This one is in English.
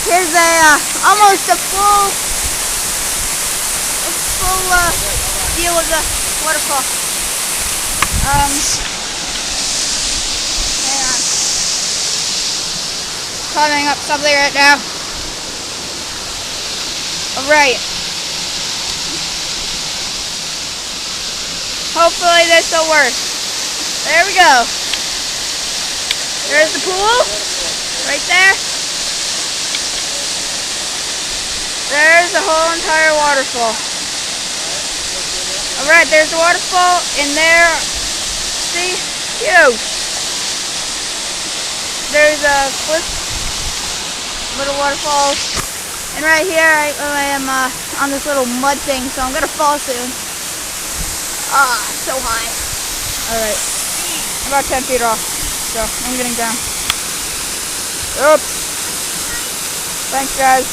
Here's almost a full view of the waterfall. Hang on. Climbing up something right now. Alright. Hopefully this will work. There we go. There's the pool. Right there. There's the whole entire waterfall. Alright, there's the waterfall in there. See? Huge. There's a little waterfall. And right here I am on this little mud thing, so I'm gonna fall soon. So high. Alright. About 10 feet off. So I'm getting down. Oops. Thanks guys.